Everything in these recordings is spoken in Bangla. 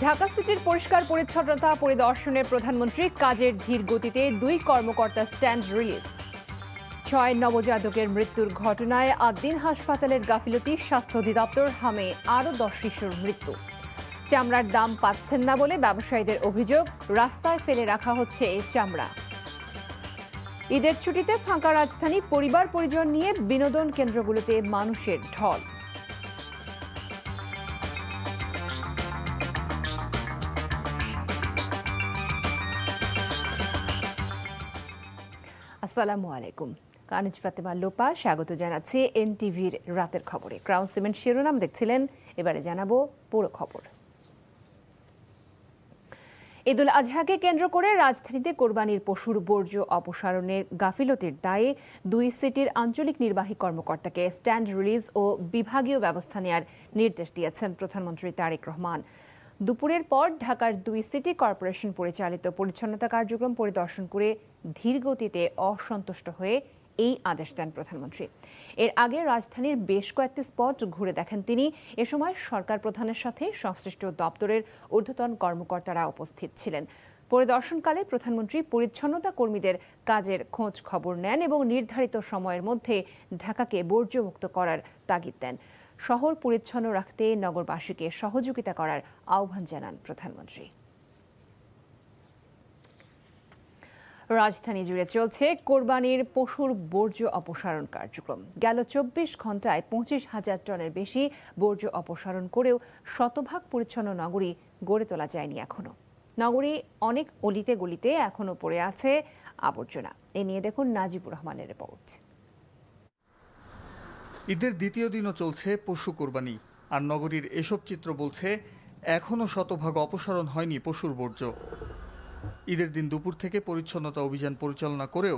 ঢাকা সিটির পরিষ্কার পরিচ্ছন্নতা পরিদর্শনে প্রধানমন্ত্রী কাজের ধীর গতিতে 2 কর্মকর্তা স্ট্যান্ড রিলিজ। 6 নবজাতকের মৃত্যুর ঘটনায় আদ্দিন হাসপাতালের গাফিলতি, স্বাস্থ্য অধিদপ্তর হামে আরও 10 শিশুর মৃত্যু। চামড়ার দাম পাচ্ছেন না বলে ব্যবসায়ীদের অভিযোগ, রাস্তায় ফেলে রাখা হচ্ছে চামড়া। ঈদের ছুটিতে ফাঁকা রাজধানী, পরিবার পরিজন নিয়ে বিনোদন কেন্দ্রগুলোতে মানুষের ঢল। আসসালামু আলাইকুম, কানিজ ফাতেমা লোপা স্বাগত জানাচ্ছি এনটিভির রাতের খবরে। ক্রাউন সিমেন্ট শিরোনাম দেখছিলেন, এবারে জানাবো পুরো খবর। ঈদুল আজহাকে কেন্দ্র করে রাজধানীতে কোরবানির পশুর বর্জ্য অপসারণের গাফিলতির দায়ে 2 সিটির আঞ্চলিক নির্বাহী কর্মকর্তাকে স্ট্যান্ড রিলিজ ও বিভাগীয় ব্যবস্থা নেওয়ার নির্দেশ দিয়েছেন প্রধানমন্ত্রী তারেক রহমান। দুপুরের পর ঢাকার 2 সিটি কর্পোরেশন পরিচালিত পরিচ্ছন্নতা কার্যক্রম পরিদর্শন করে ধীর গতিতে অসন্তুষ্ট হয়ে এই আদেশ দেন প্রধানমন্ত্রী। এর আগে রাজধানীর বেশ কয়েকটি স্পট ঘুরে দেখেন তিনি। এ সময় সরকার প্রধানের সাথে সংশ্লিষ্ট দপ্তরের ঊর্ধ্বতন কর্মকর্তারা উপস্থিত ছিলেন। পরিদর্শনকালে প্রধানমন্ত্রী পরিচ্ছন্নতা কর্মীদের কাজের খোঁজ খবর নেন এবং নির্ধারিত সময়ের মধ্যে ঢাকাকে বর্জ্যমুক্ত করার তাগিদ দেন। শহর পরিচ্ছন্ন রাখতে নগরবাসীকে সহযোগিতা করার আহ্বান জানান প্রধানমন্ত্রী। রাজধানী জুড়ে চলছে কোরবানির পশুর বর্জ্য অপসারণ কার্যক্রম। গেল 24 ঘন্টায় 25,000 টনের বেশি বর্জ্য অপসারণ করেও শতভাগ পরিচ্ছন্ন নগরী গড়ে তোলা যায়নি এখনো। নগরী অনেক অলিতে গলিতে এখনো পড়ে আছে আবর্জনা। এ নিয়ে দেখুন নাজিবুর রহমানের রিপোর্ট। ঈদের দ্বিতীয় দিনও চলছে পশু কোরবানি, আর নগরীর এসব চিত্র বলছে এখনও শতভাগ অপসারণ হয়নি পশুর বর্জ্য। ঈদের দিন দুপুর থেকে পরিচ্ছন্নতা অভিযান পরিচালনা করেও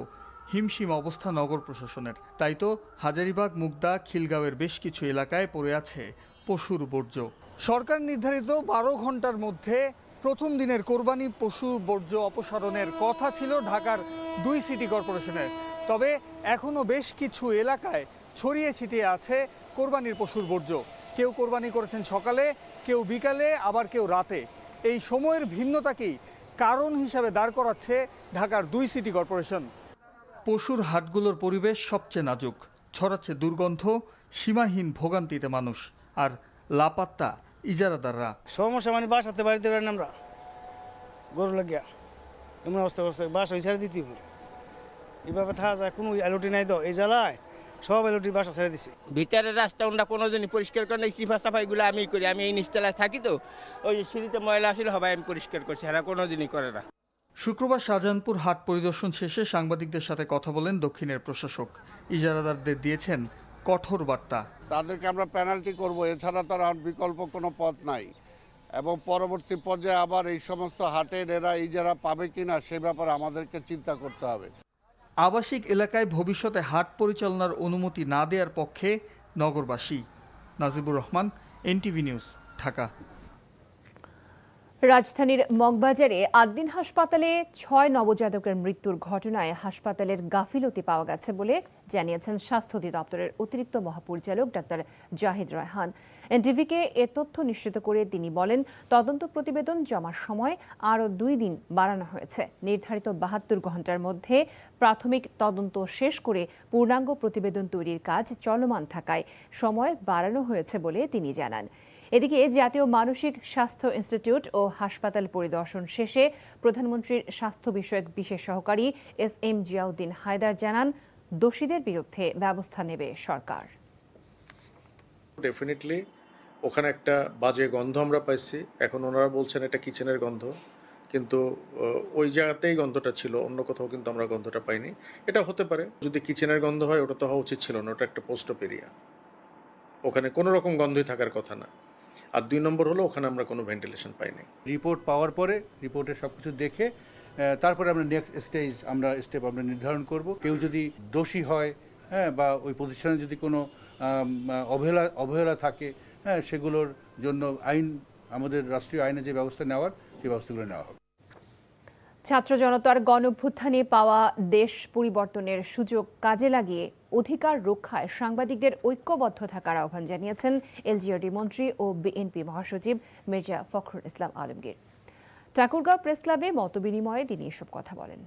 হিমশিম অবস্থা নগর প্রশাসনের। তাই তো হাজারীবাগ, মুগদা, খিলগাঁওয়ের বেশ কিছু এলাকায় পড়ে আছে পশুর বর্জ্য। সরকার নির্ধারিত 12 ঘন্টার মধ্যে প্রথম দিনের কোরবানি পশুর বর্জ্য অপসারণের কথা ছিল ঢাকার 2 সিটি কর্পোরেশনের। তবে এখনও বেশ কিছু এলাকায় ছড়িয়ে ছিটিয়ে আছে কোরবানির পশুর বর্জ্য। কেউ কোরবানি করেছেন সকালে, কেউ বিকালে, আবার কেউ রাতে। এই সময়ের ভিন্নতাকেই কারণ হিসাবে দাঁড় করাচ্ছে ঢাকার 2 সিটি কর্পোরেশন। পশুর হাটগুলোর পরিবেশ সবচেয়ে নাজুক, ছড়াচ্ছে দুর্গন্ধ, সীমাহীন ভোগান্তিতে মানুষ আর লাপাত্তা ইজারাদাররা। সমস্যা মানে বাসাতে বাড়িতে পারেন আমরা গরু লাগিয়া এমন অবস্থা করছে, বাসা ওই ছেড়ে দিতে এভাবে থাকা যায়। কোনো এলটি নাই তো এই জ্বালায়, সব এলটি বাসা ছেড়ে দিছে। ভিতরের রাস্তা আমরা কোনোদিনই পরিষ্কার করি না। সিফা সাফাইগুলো আমি করি, আমি এই নিচতলায় থাকি তো ওই যে সিঁড়িতে ময়লা আসলে সবাই আমি পরিষ্কার করছি, এরা কোনোদিনই করে না। শুক্রবার শাহজাহানপুর হাট পরিদর্শন শেষে সাংবাদিকদের সাথে কথা বলেন দক্ষিণের প্রশাসক। ইজারাদারদের দিয়েছেন কঠোর বার্তা। তাদেরকে আমরা পেনাল্টি করব, এছাড়া তার আর বিকল্প কোনো পথ নাই। এবং পরবর্তী পর্যায়ে আবার এই সমস্ত হাটের এরা ইজারা পাবে কিনা সে ব্যাপারে আমাদেরকে চিন্তা করতে হবে। আবাসিক এলাকায় ভবিষ্যতে হাট পরিচালনার অনুমতি না দেওয়ার পক্ষে নগরবাসী। Najibur Rahman, NTV news, Dhaka. রাজধানীর মগবাজারে আদ্দিন হাসপাতালে 6 নবজাতকের মৃত্যুর ঘটনায় হাসপাতালের গাফিলতি পাওয়া গেছে বলে জানিয়েছেন স্বাস্থ্য অধিদপ্তরের অতিরিক্ত মহাপরিচালক ডাক্তার জাহিদ রায়হান। এনটিভিকে এ তথ্য নিশ্চিত করে তিনি বলেন, তদন্ত প্রতিবেদন জমার সময় আরও 2 দিন বাড়ানো হয়েছে। নির্ধারিত 72 ঘন্টার মধ্যে প্রাথমিক তদন্ত শেষ করে পূর্ণাঙ্গ প্রতিবেদন তৈরির কাজ চলমান থাকায় সময় বাড়ানো হয়েছে বলে তিনি জানান। এদিকে জাতীয় মানসিক স্বাস্থ্য ইনস্টিটিউট ও হাসপাতাল পরিদর্শন শেষে প্রধানমন্ত্রীর স্বাস্থ্য বিষয়ক বিশেষ সহকারী SM জিয়াউদ্দিন হায়দার জানান, দোষীদের বিরুদ্ধে ব্যবস্থা নেবে সরকার। ডেফিনেটলি ওখানে একটা বাজে গন্ধ আমরা পাইছি। এখন ওনারা বলছেন এটা কিচেনের গন্ধ, কিন্তু ওই জায়গাতেই গন্ধটা ছিল, অন্য কোথাও কিন্তু আমরা গন্ধটা পাইনি। এটা হতে পারে, যদি কিচেনের গন্ধ হয় ওটা তো হওয়া উচিত ছিল না, ওটা একটা পোস্ট অপ এরিয়া, ওখানে কোনো রকম গন্ধই থাকার কথা না। আর 2 নম্বর হলো ওখানে আমরা কোনো ভেন্টিলেশন পাইনি। রিপোর্ট পাওয়ার পরে রিপোর্টে সব কিছু দেখে তারপরে আমরা নেক্সট স্টেপ আমরা নির্ধারণ করব। কেউ যদি দোষী হয়, বা ওই প্রতিষ্ঠানে যদি কোনো অবহেলা থাকে, সেগুলোর জন্য আমাদের রাষ্ট্রীয় আইনে যে ব্যবস্থা নেওয়ার সেই ব্যবস্থাগুলো নেওয়া হবে। ছাত্র জনতার গণঅভ্যুত্থানে পাওয়া দেশ পরিবর্তনের সুযোগ কাজে লাগিয়ে অধিকার রক্ষায় সাংবাদিকদের ঐক্যবদ্ধ থাকার আহ্বান জানিয়েছেন এলজিআরডি মন্ত্রী ও বিএনপি মহাসচিব মির্জা ফখরুল ইসলাম আলমগীর। ঠাকুরগাঁও প্রেস ক্লাবে মতবিনিময়ে তিনি এসব কথা বলেন।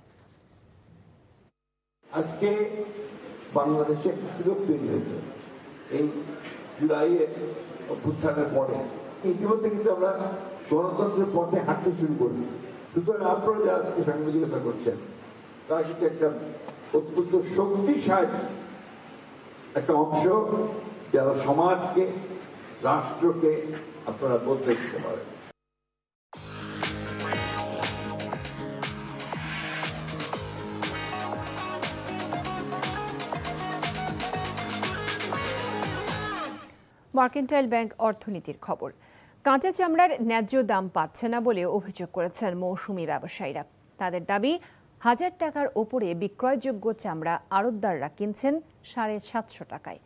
আজকে বাংলাদেশে একটি সুযোগ তৈরি হয়েছে এই জুলাইয়ের অভ্যুত্থানের পরে। ইতিমধ্যে কিন্তু আমরা গণতন্ত্রের পথে হাঁটতে শুরু করি। সুতরাং আপনারা যারা আজকে সাংবাদিকতা করছেন তারা কিন্তু একটা অত্যন্ত শক্তিশালী একটা অংশ, যারা সমাজকে, রাষ্ট্রকে আপনারা বদলে দিতে পারেন। মার্কেন্টাইল ব্যাংক অর্থনীতির খবর। কাঁচা চামড়ার ন্যায্য দাম পাচ্ছে না বলে অভিযোগ করেছেন মৌসুমি ব্যবসায়ীরা। তাদের দাবি, 1000 টাকার ওপরে বিক্রয়যোগ্য চামড়া আড়তদাররা কিনছেন 750 টাকায়।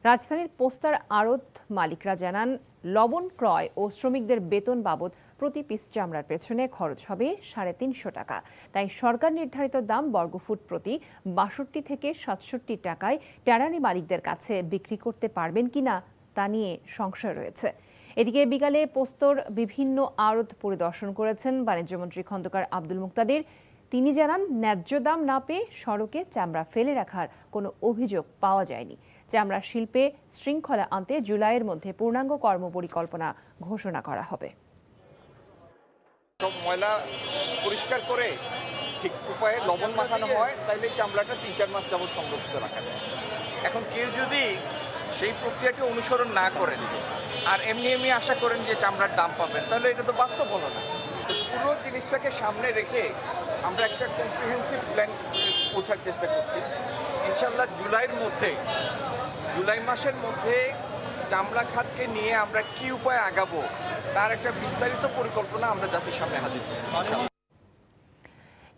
রাজধানীর পোস্তার আড়ত মালিকরা জানান, লবণ ক্রয় ও শ্রমিকদের বেতন বাবদ প্রতি পিস চামড়ার পেছনে খরচ হবে 350 টাকা। তাই সরকার নির্ধারিত দাম বর্গফুট প্রতি 62 থেকে 67 টাকায় ট্যানারি মালিকদের কাছে বিক্রি করতে পারবেন কিনা তা নিয়ে সংশয় রয়েছে। এদিকে বিকালে পোস্তর বিভিন্ন আড়ত পরিদর্শন করেছেন বাণিজ্যমন্ত্রী খন্দকার আব্দুল মুক্তাদির। তিনি জানান, ন্যায্য দাম না পেয়ে সড়কে চামড়া ফেলে রাখার কোনো অভিযোগ পাওয়া যায়নি। চামড়া শিল্পে শৃঙ্খলা আনতে জুলাইয়ের মধ্যে পূর্ণাঙ্গ কর্মপরিকল্পনা ঘোষণা করা হবে। সব ময়লা পরিষ্কার করে ঠিক উপায়ে লবণ মাখানো হয়, তাইলে চামড়াটা 3-4 মাস যাবত সংরক্ষিত রাখা যায়। এখন কেউ যদি সেই প্রক্রিয়াকে অনুসরণ না করেন আর এমনি আশা করেন যে চামড়ার দাম পাবেন, তাহলে এটা তো বাস্তব হলো না। পুরো জিনিসটাকে সামনে রেখে আমরা একটা কম্প্রিহেন্সিভ প্ল্যান পৌঁছার চেষ্টা করছি। ইনশাল্লাহ জুলাই মাসের মধ্যে চামড়া খাতকে নিয়ে আমরা কি উপায়ে আগাবো তার একটা বিস্তারিত পরিকল্পনা আমরা জাতির সামনে হাজির করব।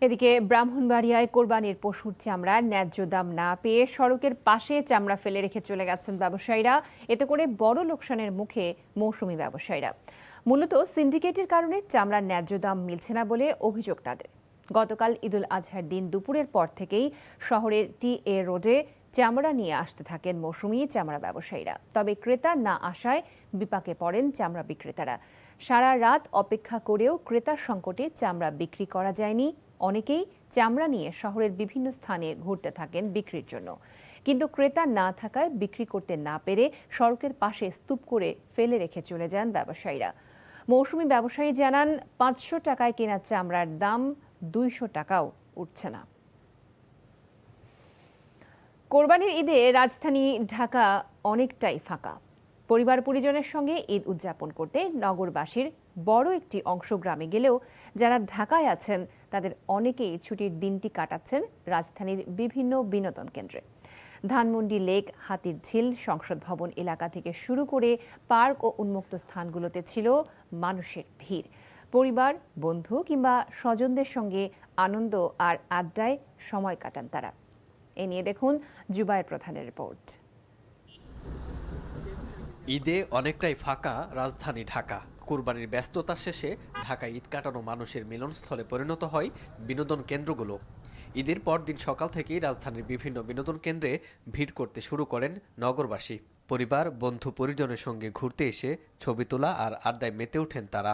এদিকে ব্রাহ্মণবাড়িয়ায় কোরবানির পশুর চামড়ার ন্যায্য দাম না পেয়ে সড়কের পাশে চামড়া ফেলে রেখে চলে গেছেন ব্যবসায়ীরা। এতে করে বড় লোকসানের মুখে মৌসুমি ব্যবসায়ীরা। মূলত সিন্ডিকেটের কারণে চামড়ার ন্যায্য দাম মিলছে না বলে অভিযোগ তাদের। গতকাল ঈদুল আজহার দিন দুপুরের পর থেকেই শহরের টিএ রোডে চামড়া নিয়ে আসতে থাকেন মৌসুমি চামড়া ব্যবসায়ীরা। তবে ক্রেতা না আসায় বিপাকে পড়েন চামড়া বিক্রেতারা। সারা রাত অপেক্ষা করেও ক্রেতার সংকটে চামড়া বিক্রি করা যায়নি। অনেকেই চামড়া নিয়ে শহরের বিভিন্ন স্থানে ঘুরতে থাকেন বিক্রির জন্য, কিন্তু ক্রেতা না থাকায় বিক্রি করতে না পেরে সড়কের পাশে স্তূপ করে ফেলে রেখে চলে যান ব্যবসায়ীরা। মৌসুমি ব্যবসায়ী জানান, 500 টাকায় কেনা চামড়ার দাম 200 টাকাও উঠছে না। কোরবানির ঈদে রাজধানী ঢাকা অনেকটাই ফাঁকা। পরিবার পরিজনের সঙ্গে ঈদ উদযাপন করতে নগরবাসীর বড় একটি অংশ গ্রামে গেলেও যারা ঢাকায় আছেন তাদের অনেকেই ছুটির দিনটি কাটাচ্ছেন রাজধানীর বিভিন্ন বিনোদন কেন্দ্রে। ধানমন্ডি লেক, হাতির ঝিল, সংসদ ভবন এলাকা থেকে শুরু করে পার্ক ও উন্মুক্ত স্থানগুলোতে ছিল মানুষের ভিড়। পরিবার, বন্ধু কিংবা স্বজনদের সঙ্গে আনন্দ আর আড্ডায় সময় কাটান তারা। এ নিয়ে দেখুন জুবায়ের প্রধানের রিপোর্ট। ঈদে অনেকটাই ফাঁকা রাজধানী ঢাকা। কুরবানির ব্যস্ততা শেষে ঢাকায় ঈদ কাটানো মানুষের মিলনস্থলে পরিণত হয় বিনোদন কেন্দ্রগুলো। ঈদের পর দিন সকাল থেকেই রাজধানীর বিভিন্ন বিনোদন কেন্দ্রে ভিড় করতে শুরু করেন নগরবাসী। পরিবার, বন্ধু পরিজনের সঙ্গে ঘুরতে এসে ছবি তোলা আর আড্ডায় মেতে ওঠেন তারা।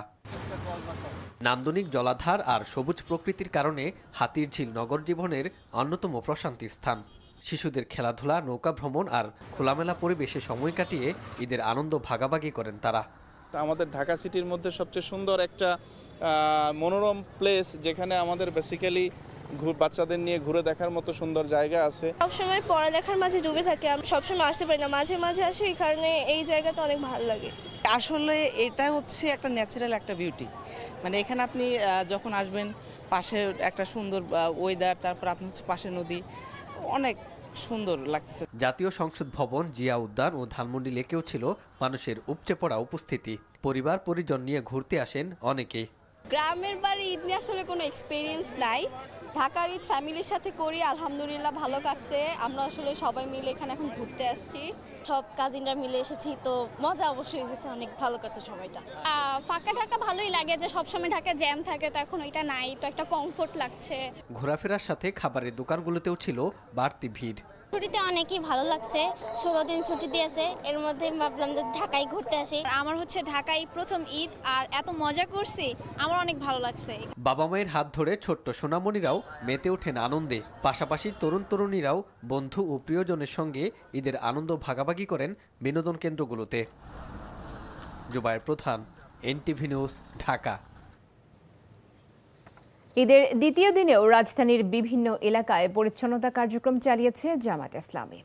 নান্দনিক জলাধার আর সবুজ প্রকৃতির কারণে হাতির ঝিল নগর জীবনের অন্যতম প্রশান্তির স্থান। শিশুদের খেলাধুলা, নৌকা ভ্রমণ আর খোলামেলা পরিবেশে সময় কাটিয়ে ঈদের আনন্দ ভাগাভাগি করেন তারা। আমাদের ঢাকা সিটির মধ্যে সবচেয়ে সুন্দর একটা মনোরম প্লেস, যেখানে আমাদের বেসিক্যালি বাচ্চাদের নিয়ে ঘুরে দেখার মতো সুন্দর জায়গা আছে। সবসময় পড়ালেখার মাঝে ডুবে থাকি, আমি সবসময় আসতে পারি না, মাঝে মাঝে আসি, এই কারণে এই জায়গাটা অনেক ভালো লাগে। আসলে এটা হচ্ছে একটা ন্যাচারাল একটা বিউটি, মানে এখানে আপনি যখন আসবেন পাশে একটা সুন্দর ওয়েদার, তারপর আপনি হচ্ছে পাশে নদী, অনেক সুন্দর লাগতেছে। জাতীয় সংসদ ভবন, জিয়া উদ্যান ও ধানমন্ডি লেকেও ছিল মানুষের উপচে পড়া উপস্থিতি। পরিবার পরিজন নিয়ে ঘুরতে আসেন অনেকেই। গ্রামের বাড়ি ঈদ নিয়ে আসলে কোনো এক্সপিরিয়েন্স নাই। ঢাকার ঈদ ফ্যামিলির সাথে করি, আলহামদুলিল্লাহ ভালো কাটছে। আমরা আসলে সবাই মিলে এখানে এখন ঘুরতে আসছি, সব কাজিনরা মিলে এসেছি, তো মজা অবশ্যই হয়েছে, অনেক ভালো কাটছে সময়টা। ফাঁকা ঢাকা ভালোই লাগে, যে সবসময় ঢাকা জ্যাম থাকে, তো এখন ওইটা নাই, তো একটা কমফোর্ট লাগছে। ঘোরাফেরার সাথে খাবারের দোকানগুলোতেও ছিল বাড়তি ভিড়। ছুটিতে অনেকই ভালো লাগছে, 16 দিন ছুটি দিয়েছে, এর মধ্যে ভাবলাম যে ঢাকায় ঘুরতে আসি। আমার হচ্ছে ঢাকায় প্রথম ঈদ, আর এত মজা করছি, আমার অনেক ভালো লাগছে। বাবা মায়ের হাত ধরে ছোট্ট সোনামণিরাও মেতে ওঠেন আনন্দে। পাশাপাশি তরুণ তরুণীরাও বন্ধু ও প্রিয়জনের সঙ্গে ঈদের আনন্দ ভাগাভাগি করেন বিনোদন কেন্দ্রগুলোতে। জুবায়ের প্রধান, এনটিভি নিউজ, ঢাকা। ঈদের দ্বিতীয় দিনেও রাজধানীর বিভিন্ন এলাকায় পরিচ্ছন্নতা কার্যক্রম চালিয়েছে জামায়াত ইসলামী।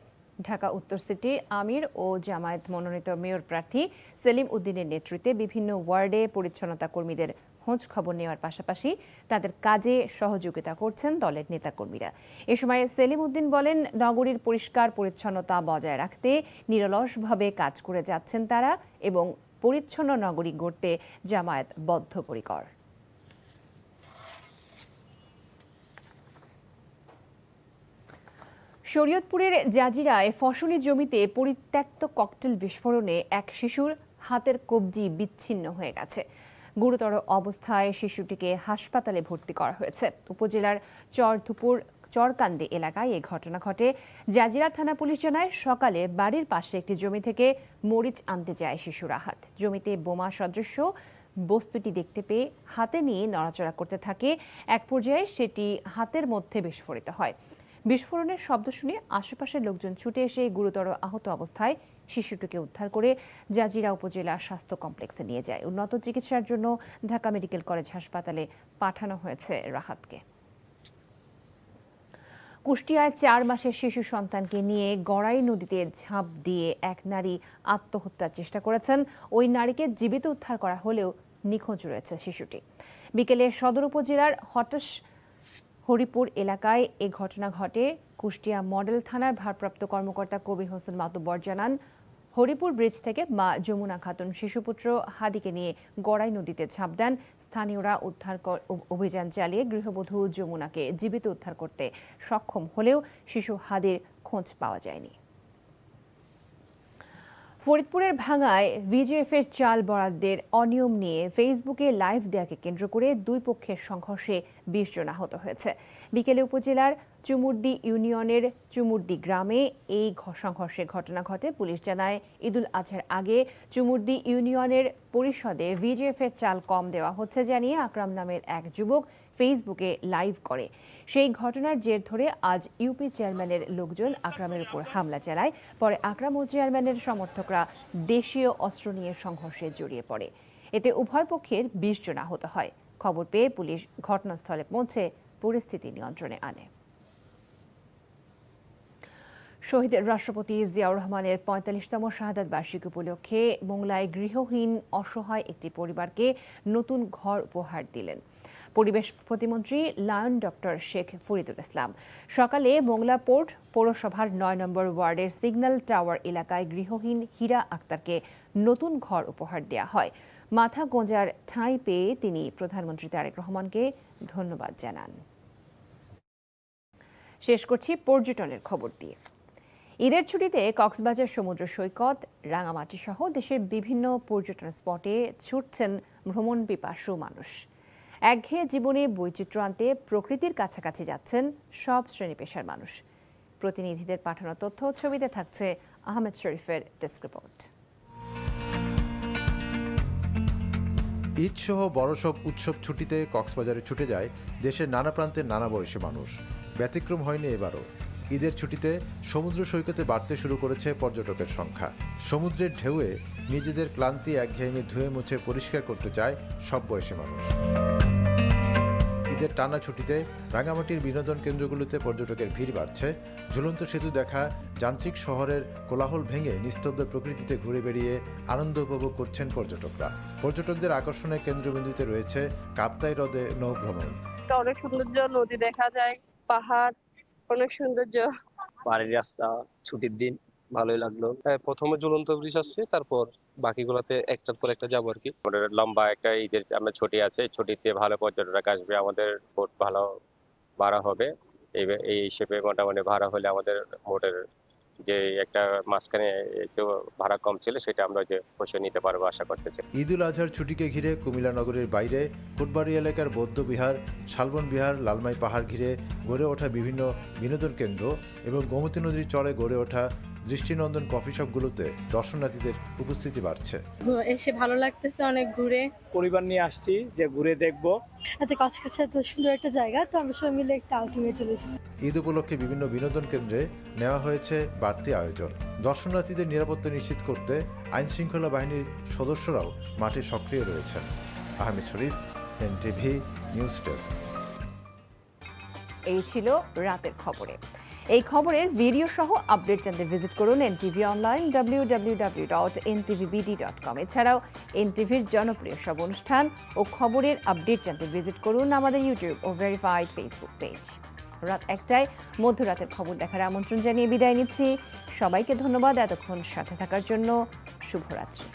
ঢাকা উত্তর সিটির আমির ও জামায়াত মনোনীত মেয়র প্রার্থী সেলিম উদ্দিনের নেতৃত্বে বিভিন্ন ওয়ার্ডে পরিচ্ছন্নতা কর্মীদের খোঁজ খবর নেওয়ার পাশাপাশি তাদের কাজে সহযোগিতা করছেন দলের নেতাকর্মীরা। এ সময় সেলিম উদ্দিন বলেন, নগরীর পরিষ্কার পরিচ্ছন্নতা বজায় রাখতে নিরলসভাবে কাজ করে যাচ্ছেন তারা এবং পরিচ্ছন্ন নগরী গড়তে জামায়াত বদ্ধপরিকর। শরীয়তপুরের জাজিরায় ফসলি জমিতে পরিত্যক্ত ককটেল বিস্ফোরণে এক শিশুর হাতের কবজি বিচ্ছিন্ন হয়ে গেছে। গুরুতর অবস্থায় শিশুটিকে হাসপাতালে ভর্তি করা হয়েছে। উপজেলার চরধুপুর চরকান্দি এলাকায় এই ঘটনা ঘটে। জাজিরা থানা পুলিশ জানায়, সকালে বাড়ির পাশে একটি জমি থেকে মরিচ আনতে যায় শিশু রাহাত। জমিতে বোমা সদৃশ্য বস্তুটি দেখতে পেয়ে হাতে নিয়ে নড়াচড়া করতে থাকে। এক পর্যায়ে সেটি হাতের মধ্যে বিস্ফোরিত হয়। বিস্ফোরণের শব্দ শুনে আশেপাশের লোকজন ছুটে এসে গুরুতর আহত অবস্থায় শিশুটিকে উদ্ধার করে জাজিরা উপজেলা স্বাস্থ্য কমপ্লেক্সে নিয়ে যায়। উন্নত চিকিৎসার জন্য ঢাকা মেডিকেল কলেজ হাসপাতালে পাঠানো হয়েছে রাহাতকে। কুষ্টিয়ায় 4 মাসের শিশু সন্তানকে নিয়ে গড়াই নদীতে ঝাঁপ দিয়ে এক নারী আত্মহত্যার চেষ্টা করেছেন। ওই নারীকে জীবিত উদ্ধার করা হলেও নিখোঁজ রয়েছে শিশুটি। বিকেলে সদর উপজেলার হরিপুর এলাকায় এ ঘটনা ঘটে। কুষ্টিয়া মডেল থানার ভারপ্রাপ্ত কর্মকর্তা কবির হোসেন মাতুব্বর জানান, হরিপুর ব্রিজ থেকে মা যমুনা খাতুন শিশুপুত্র হাদিকে নিয়ে গড়াই নদীতে ঝাঁপ দেন। স্থানীয়রা উদ্ধার অভিযান চালিয়ে গৃহবধূ যমুনাকে জীবিত উদ্ধার করতে সক্ষম হলেও শিশু হাদির খোঁজ পাওয়া যায়নি। ফরিদপুরের ভাঙ্গায় ভিজিএফের চাল বরাদ্দের অনিয়ম নিয়ে ফেসবুকে লাইভ দেয়াকে কেন্দ্র করে দুই পক্ষের সংঘর্ষে 20 জন আহত হয়েছে। বিকেলে উপজেলার চুমুরদি ইউনিয়নের চুমুরদি গ্রামে এই সংঘর্ষের ঘটনা ঘটে। পুলিশ জানায়, ঈদুল আজহার আগে চুমুরদি ইউনিয়নের পরিষদে ভিজিএফের চাল কম দেওয়া হচ্ছে জানিয়ে আকরাম নামের এক যুবক ফেসবুকে লাইভ করে। সেই ঘটনার জের ধরে আজ ইউপি চেয়ারম্যানের লোকজন আকরামের উপর হামলা চালায়। পরে আকরাম ও চেয়ারম্যানের সমর্থকরা দেশীয় অস্ত্র নিয়ে সংঘর্ষে জড়িয়ে পড়ে। এতে উভয় পক্ষের 20 জন আহত হয়। খবর পেয়ে পুলিশ ঘটনাস্থলে পৌঁছে পরিস্থিতি নিয়ন্ত্রণে আনে। শহীদ রাষ্ট্রপতি জিয়াউর রহমানের 45তম শাহাদাত বার্ষিকী উপলক্ষে মোংলায় গৃহহীন অসহায় একটি পরিবারকে নতুন ঘর উপহার দিলেন পরিবেশ প্রতিমন্ত্রী লায়ন ডক্টর শেখ ফরিদুল ইসলাম। সকালে মোংলা পোর্ট পৌরসভার 9 নম্বর ওয়ার্ডের সিগন্যাল টাওয়ার এলাকায় গৃহহীন হীরা আক্তারকে নতুন ঘর উপহার দেওয়া হয়। মাথা গোঁজার ঠাঁই পেয়ে তিনি প্রধানমন্ত্রী তারেক রহমানকে ধন্যবাদ জানান। শেষ করছি পর্যটনের খবর দিয়ে। ঈদের ছুটিতে কক্সবাজার সমুদ্র সৈকত, রাঙামাটি সহ দেশের বিভিন্ন পর্যটন স্পটে ছুটছেন ভ্রমণ পিপাসু মানুষ। একঘেয়ে জীবনে বৈচিত্র্য আনতে প্রকৃতির কাছাকাছি যাচ্ছেন সব শ্রেণী পেশার মানুষ। প্রতিনিধিদের পাঠানো তথ্য ছবিতে থাকছে আহমেদ শরীফের ডেস্ক রিপোর্ট। ঈদ সহ বড় সব উৎসব ছুটিতে কক্সবাজারে ছুটে যায় দেশের নানা প্রান্তের নানা বয়সী মানুষ। ব্যতিক্রম হয়নি এবারও। ঈদের ছুটিতে সমুদ্র সৈকতে বাড়তে শুরু করেছে পর্যটকের সংখ্যা। সমুদ্রের ঢেউয়ে নিজেদের ক্লান্তি একঘেয়েমি ধুয়ে মুছে পরিষ্কার করতে চায় সব বয়সী মানুষ। ঈদের টানা ছুটিতে রাঙামাটির বিনোদন কেন্দ্রগুলোতে পর্যটকের ভিড় বাড়ছে। ঝুলন্ত সেতু দেখা, যান্ত্রিক শহরের কোলাহল ভেঙে নিস্তব্ধ প্রকৃতিতে ঘুরে বেড়িয়ে আনন্দ উপভোগ করছেন পর্যটকরা। পর্যটকদের আকর্ষণের কেন্দ্রবিন্দুতে রয়েছে কাপ্তাই হ্রদে নৌ ভ্রমণ। অনেক সৌন্দর্য, নদী দেখা যায়, পাহাড়, অনেক সৌন্দর্য। বাড়ির রাস্তা, ছুটির দিন, ভালোই লাগলো। প্রথমে ঝুলন্ত ব্রিজ আসছে, তারপর বাকিগুলোতে একটার পর একটা যাবো আর কি। লম্বা একটা ঈদের আমরা ছুটি আছে, ছুটিতে ভালো পর্যটক আসবে, আমাদের বোট ভালো ভাড়া হবে। এই হিসেবে মোটামুটি ভাড়া হলে আমাদের বোটের যে একটা মাঝখানে একটু ভাড়া কম ছিল সেটা আমরা যে বসে নিতে পারবো আশা করতেছি। ঈদুল আজহার ছুটিকে ঘিরে কুমিল্লা নগরের বাইরে কোটবাড়ি এলাকার বৌদ্ধ বিহার, শালবন বিহার, লালমাই পাহাড় ঘিরে গড়ে ওঠা বিভিন্ন বিনোদন কেন্দ্র এবং গোমতী নদীর চরে গড়ে ওঠা দৃষ্টিনন্দন কফি শপগুলোতে দর্শনার্থীদের উপস্থিতি বাড়ছে। এসে ভালো লাগতেছে অনেক ঘুরে। পরিবার নিয়ে আসছি যে ঘুরে দেখবো। এত কাছাকাছি এত সুন্দর একটা জায়গা, তো আমরা সবাই মিলে একটা আউটিংয়ে চলে এসেছি। ঈদ উপলক্ষে বিভিন্ন বিনোদন কেন্দ্রে নেওয়া হয়েছে বাড়তি আয়োজন। দর্শনার্থীদের নিরাপত্তা নিশ্চিত করতে আইন শৃঙ্খলা বাহিনীর সদস্যরাও মাঠে সক্রিয় রয়েছেন। আহমেদ শরীফ, NTV নিউজ ডেস্ক। এই ছিল রাতের খবরে। এই খবরের ভিডিও সহ আপডেট জানতে ভিজিট করুন NTV অনলাইন www.ntvbd.com। এছাড়াও NTVর জনপ্রিয় সব অনুষ্ঠান ও খবরের আপডেট জানতে ভিজিট করুন আমাদের ইউটিউব ও ভেরিফাইড ফেসবুক পেজ। রাত 1টায় মধ্যরাতের খবর দেখার আমন্ত্রণ জানিয়ে বিদায় নিচ্ছি। সবাইকে ধন্যবাদ এতক্ষণ সাথে থাকার জন্য। শুভরাত্রি।